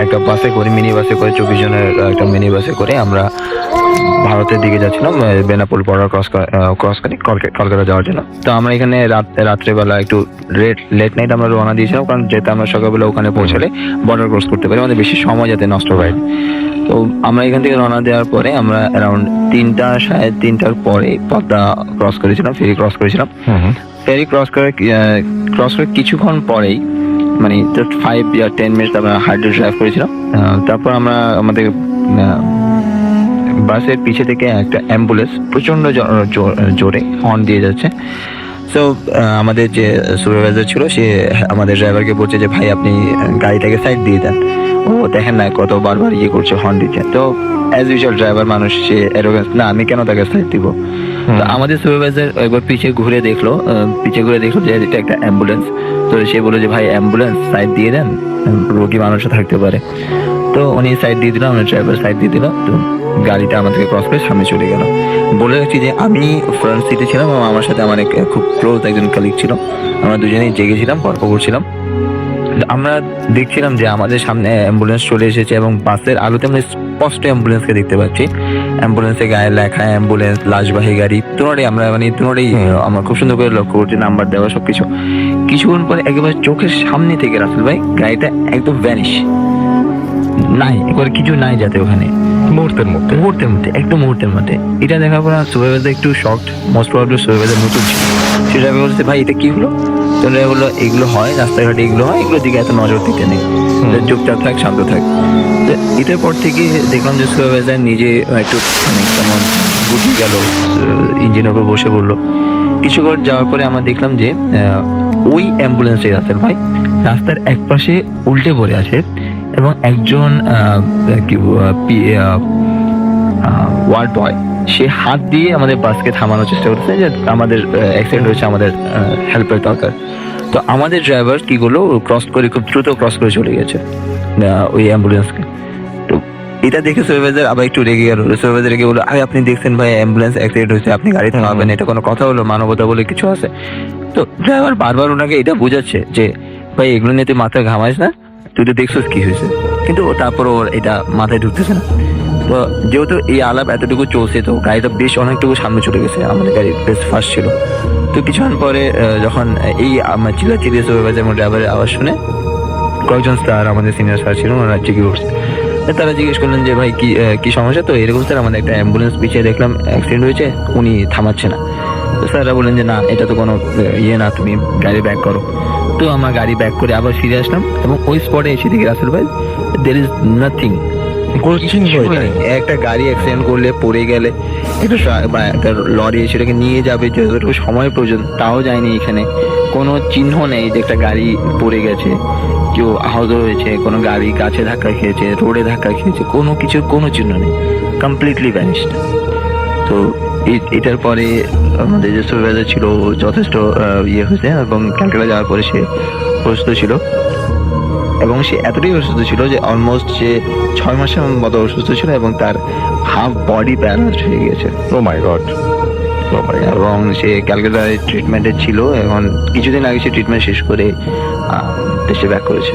একটা বাসে করে, মিনি বাসে করে, 24 জনের একটা মিনি বাসে করে আমরা ভারতের দিকে যাচ্ছিলাম, বেনাপোল বর্ডার ক্রস করে কলকাতা যাওয়ার জন্য। তো আমরা এখানে রাত্রেবেলা একটু লেট নাইট আমরা রওনা দিয়েছিলাম, কারণ যেহেতু আমরা সকালবেলা ওখানে পৌঁছালে বর্ডার ক্রস করতে পারি, আমাদের বেশি সময় যাতে নষ্ট হয়। তো আমরা এখান থেকে রওনা দেওয়ার পরে আমরা অ্যারাউন্ড 3:30 পরে পদ্মা ক্রস করেছিলাম, ফেরি ক্রস করেছিলাম। ফেরি ক্রস করে কিছুক্ষণ পরেই, মানে জাস্ট 5 or 10 মিনিট আমরা হাইড্রো ড্রাইভ করেছিলাম। তারপর আমরা আমাদের বাসের পিছে থেকে একটা অ্যাম্বুলেন্স প্রচন্ড জোরে হর্ন দিয়ে যাচ্ছে। সো আমাদের যে সুপারভাইজার ছিল সে আমাদের ড্রাইভারকে বলছে যে ভাই আপনি গাড়িটাকে সাইড দিয়ে দেন, ও দেখেন না কত বারবার ইয়ে করছে, হর্ন দিচ্ছে। তো অ্যাজ ইউজুয়াল ড্রাইভার মানুষ, সে অ্যারোগেন্স, না আমি কেন তাকে সাইড দিব। তো আমাদের সুপারভাইজার একবার পিছে ঘুরে দেখলো যে এটা একটা অ্যাম্বুলেন্স। তো সে বললো যে ভাই অ্যাম্বুলেন্স সাইড দিয়ে দেন, রোগী মানুষও থাকতে পারে। তো উনি সাইড দিয়ে দিল, আমার ড্রাইভার সাইড দিয়ে দিল। তো গাড়িটা আমাদেরকে ক্রস করে সামনে চলে গেল। বলে রাখছি যে আমি ফ্রন্ট সিটে ছিলাম এবং আমার সাথে আমার খুব ক্লোজ একজন কলিগ ছিল। আমরা দুজনেই জেগেছিলাম, গল্প করছিলাম। আমরা দেখছিলাম যে আমাদের সামনে অ্যাম্বুলেন্স চলে এসেছে এবং বাসের আলোতে আমরা স্পষ্ট অ্যাম্বুলেন্সকে দেখতে পাচ্ছি। অ্যাম্বুলেন্সের গায়ে লেখা অ্যাম্বুলেন্স, লাশবাহী গাড়ি, দুটোই আমরা আমরা খুব সুন্দর করে লক্ষ্য করছি, নাম্বার দেওয়া সবকিছু। কিছুক্ষণ পরে একেবারে চোখের সামনে থেকে রাসেল ভাই গাড়িটা একদম ভ্যানিশ, নাই এবার কিছু নাই যাতে ওখানে, মুহূর্তের মধ্যে। এটা দেখার পর সুপারভাইজার একটু শকড, মোস্ট প্রবাবলি সুপারভাইজার নতুন ছিল। সে ড্রাইভার বলছে ভাই এটা কি হলো? তো ড্রাইভার বললো এগুলো হয় রাস্তাঘাটে, এগুলোর দিকে এত নজর দিতে নেই, চুপচাপ থাক, শান্ত থাক। তো এটার পর থেকে দেখলাম যে সুপারভাইজার নিজে একটু কেমন গুটি গেল, ইঞ্জিনের উপর বসে বললো। কিছুক্ষণ যাওয়ার পরে আমরা দেখলাম যে ওই অ্যাম্বুলেন্সে রাস্তার ভাই রাস্তার এক পাশে উল্টে পড়ে আছে এবং একজন ওয়ার্ড বয় সে হাত দিয়ে আমাদের বাসকে থামানোর চেষ্টা করছে যে আমাদের অ্যাক্সিডেন্ট হয়েছে, আমাদের হেল্পের দরকার। তো আমাদের ড্রাইভার কি করলো, খুব দ্রুত ক্রস করে চলে গেছে ওই অ্যাম্বুলেন্সকে। তো এটা দেখে সুপারভাইজার আবার একটু রেগে গেল। সুপারভাইজার রেগে বললো আরে আপনি দেখছেন ভাই অ্যাম্বুলেন্স অ্যাক্সিডেন্ট হয়েছে, আপনি গাড়ি থামাবেন, এটা কোনো কথা হলো? মানবতা বলে কিছু আছে? তো ড্রাইভার বারবার ওনাকে এটা বোঝাচ্ছে যে ভাই এগুলো নিয়ে তুই মাথায় ঘামাইস না, তুই তো দেখছিস কি হয়েছে। কিন্তু তারপর ওর এটা মাথায় ঢুকতেছে না। তো যেহেতু এই আলাপ এতটুকু চলছে, তো গাড়িটা বেশ অনেকটুকু সামনে চলে গেছে, আমাদের গাড়ি বেশ ফাস্ট ছিল। তো কিছুক্ষণ পরে যখন এই চিল্লাচিল্লি সুপারভাইজার এবং ড্রাইভারের আওয়াজ শুনে কয়েকজন স্যার, আমাদের সিনিয়র স্যার ছিল, ওনারা জেগে উঠছে। তারা জিজ্ঞেস করলেন যে ভাই কি সমস্যা? তো এরকম স্যার আমাদের একটা অ্যাম্বুলেন্স পিছিয়ে দেখলাম অ্যাক্সিডেন্ট হয়েছে, উনি থামাচ্ছে না। তো স্যাররা বললেন যে না এটা তো কোনো ইয়ে না, তুমি গাড়ি ব্যাক করো। তো আমরা গাড়ি ব্যাক করে আবার ফিরে আসলাম এবং ওই স্পটে এসে দেখি রাসেল ভাই দের ইজ নাথিং, একটা গাড়ি অ্যাক্সিডেন্ট করলে, পড়ে গেলে একটা লরি সেটাকে নিয়ে যাবে, যতটুকু সময় প্রয়োজন তাও যায়নি। এখানে কোনো চিহ্ন নেই যে একটা গাড়ি পড়ে গেছে, কেউ আহত হয়েছে, কোনো গাড়ি গাছে ধাক্কা খেয়েছে, রোডে ধাক্কা খেয়েছে, কোনো কিছুর কোনো চিহ্ন নেই, কমপ্লিটলি ভ্যানিশড। তো এটার পরে আমাদের যে সুপারভাইজার ছিল যথেষ্ট ইয়ে হয়েছে এবং ক্যালকাটা যাওয়ার পরে সে অসুস্থ ছিল এবং সে এতটাই অসুস্থ ছিল যে অলমোস্ট সে 6 মাসের মতো অসুস্থ ছিল এবং তার হাফ বডি প্যারালাইজড হয়ে গেছে। ও মাই গড। এবং সে ক্যালকাটায় ট্রিটমেন্টে ছিল, এখন কিছুদিন আগে সে ট্রিটমেন্ট শেষ করে দেশে ব্যাক করেছে।